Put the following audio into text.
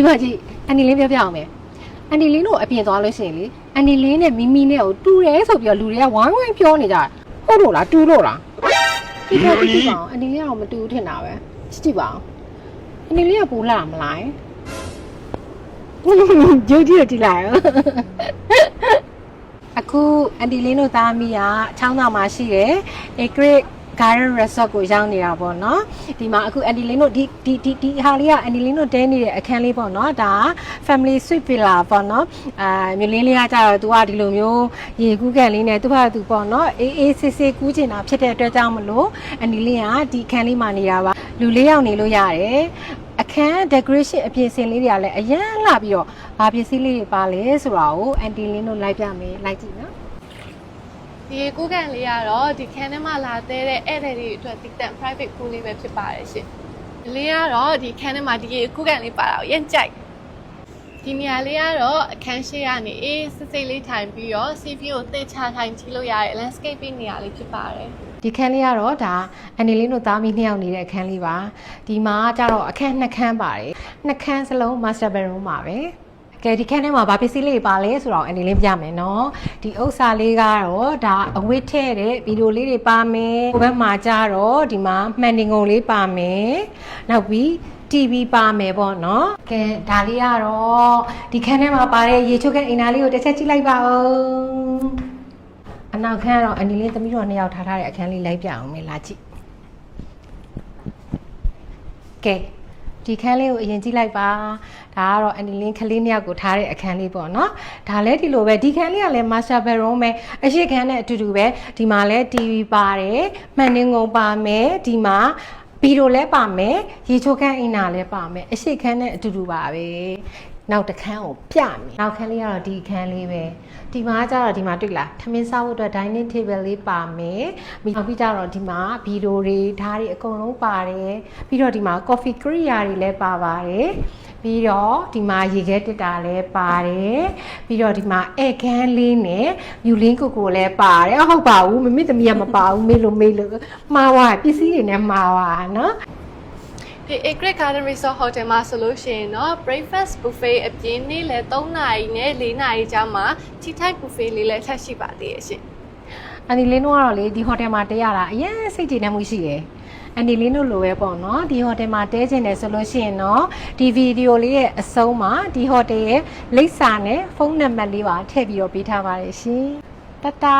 ဒီမှာကြည့်အန်ဒီလင်းပြောပြအောင်မယ်အန်ဒီလင်းတို့အပြင်သွားလို့ရှိရင်လေအန်ဒီလင်းနဲ့မီမီနဲ့ကိုတူတယ်ဆိုပြီးတော့လူတွေကဝိုင်းဝိုင်းပြောနေကြဟုတ်လို့လားတူလို့လားဒီတော့ကြည့်ပါအောင်အန်ဒီလင်းကတော့မတူထင်တာပဲကြည့်ပါအောင်အန်ဒီလင်းကပူလာမလားကြိုးကြည့်ကြည့်လိုက်အခုအန်ဒီလင်းတို့သားမီးကချောင်းသားမှာရှိတယ် Acrid Garden Resort ကိုရောက်နေတာပေါ့နော်ဒီမှာအခုအန်ဒီလင်းတို့ဒီဟာလေးကအန်ဒီလင်းတို့တဲနေတဲ့အခန်းလေးပေါ့နော်ဒါ Family Suite Villa ပေါ့နော်မြို့လင်းလေးကကြတော့သူကဒီလိုမျိုးရေကူးကန်လေးနဲ့သူ့ဟာသူပေါ့နော်အေးဆေးဆေးကူးချင်တာဖြစ်တဲ့အတွက်ကြောင့်မလို့အန်ဒီလင်းကဒီအခန်းလေးမှာနေတာပါလူ၄ယောက်နေလို့ရတယ်အခန်း decoration အပြင်ဆင်လေးတွေကလည်းအရန်လှပြီးတော့ဘာပစ္စည်းလေးတွေပါလဲဆိုတာကိုအန်တီလင်းတို့လိုက်ပြမယ်လိုက်ကြည့်နော်ဒီကိုကန်လေးကတော့ဒီခန်းထဲမှာလာတဲ့ဧည့်သည်တွေအတွက်တည်တံ့ private pool လေးပဲဖြစ်ပါတယ်ရှင်။လေးကတော့ဒီခန်းထဲမှာဒီကိုကန်လေးပါတာကိုရမ်းကြိုက်ဒီနေရာလေးကတော့အခန်းရှိကနေအေးစစ်စစ်လေးထိုင်ပြီးတော့ sea view ကိုသိချထိုင်ကြည့်လို့ရတဲ့ landscaping နေရာလေးဖြစ်ပါတယ်ဒီခန်းလေးကတော့ဒါအန်ဒီလင်းတို့သားမီးနှစ်ယောက်နေတဲ့အခန်းလေးပါဒီမှာကျတော့အခန်းနှစ်ခန်းပါတယ်နှစ်ခန်းစလုံး master bedroom ပါပဲကဲဒီခန်းထဲမှာဗာပစ္စည်းလေးပါလဲဆိုတော့အန်ဒီလင်းပြမယ်နော်ဒီဥစ္စာလေးကတော့ဒါအဝတ်ထည့်တဲ့ဗီဒီယိုလေးတွေပါမယ်ဟိုဘက်မှာကျတော့ဒီမှာမှန်တင်ကုန်လေးပါမယ်နောက်ပြီး TV ပါမယ်ပေါ့နော်ကဲဒါလေးကတော့ဒီခန်းထဲမှာပါတဲ့ရေချိုးကအင်နာလေးကိုတစ်ချက်ကြည့်လိုက်ပါဦးအနောက်ခန်းကတော့အန်ဒီလင်းသမီးတော်နှစ်ယောက်ထားတဲ့အခန်းလေးလိုက်ပြအောင်မေးလာကြည့်ကဲဒီခန်းလေးကိုအရင်ကြည့်လိုက်ပါဒါကတော့အန်ဒီလင်းကလေးနှစ်ယောက်ကိုထားတဲ့အခန်းလေးပေါ့နော်ဒါလည်းဒီလိုပဲဒီခန်းလေးကလည်း master bedroom ပဲအရှိခန်းနဲ့အတူတူပဲဒီမှာလည်း TV ပါတယ်မှန်တင်ကုန်ပါမယ်ဒီမှာဗီဒီယိုလည်းပါမယ်ရေချိုးခန်းအင်နာလည်းပါမယ်အရှိခန်းနဲ့အတူတူပါပဲနောက်တစ်ခန်းကိုပြမယ်နောက်ခန်းလေးကတော့ဒီခန်းလေးပဲဒီမှာကျတော့ဒီမှာတွေ့လားထမင်းစားဖို့အတွက် dining table လေးပါမယ်နောက်ပြီးကျတော့ဒီမှာဗီဒီယိုတွေဓာတ်တွေအကုန်လုံးပါတယ်ပြီးတော့ဒီမှာ coffee ကရိယာတွေလည်းပါပါတယ်ပြီးတော့ဒီမှာရေခဲတစ်တာလည်းပါတယ်ပြီးတော့ဒီမှာဧကန်းလေးနဲ့ယူလင်းကိုကိုလည်းပါတယ်ဟုတ်ပါဘူးမမေသမီးကမပါဘူးမေးလို့မှားသွားပစ္စည်းတွေနဲ့မှားသွားနော်ဒီ Acrid Garden Resort Hotel မှာဆိုလို့ရှိရင်เนาะ breakfast buffet အပြင်နေ့လယ်3နာရီနဲ့4နာရီကြားမှာ tea time buffet လေးလည်းဆက်ရှိပါသေးရဲ့ရှင်အန်ဒီလင်းတို့ကတော့လေဒီဟိုတယ်မှာတဲရတာအရင်စိတ်တည်နေမှုရှိတယ်အန်ဒီလင်းတို့လိုပဲပေါ့နော်ဒီဟိုတယ်မှာတဲချင်တယ်ဆိုလို့ရှိရင်တော့ဒီဗီဒီယိုလေးရဲ့အဆုံးမှာဒီဟိုတယ်ရဲ့လိပ်စာနဲ့ဖုန်းနံပါတ်လေးပါထည့်ပြီးတော့ပေးထားပါတယ်ရှင်တတာ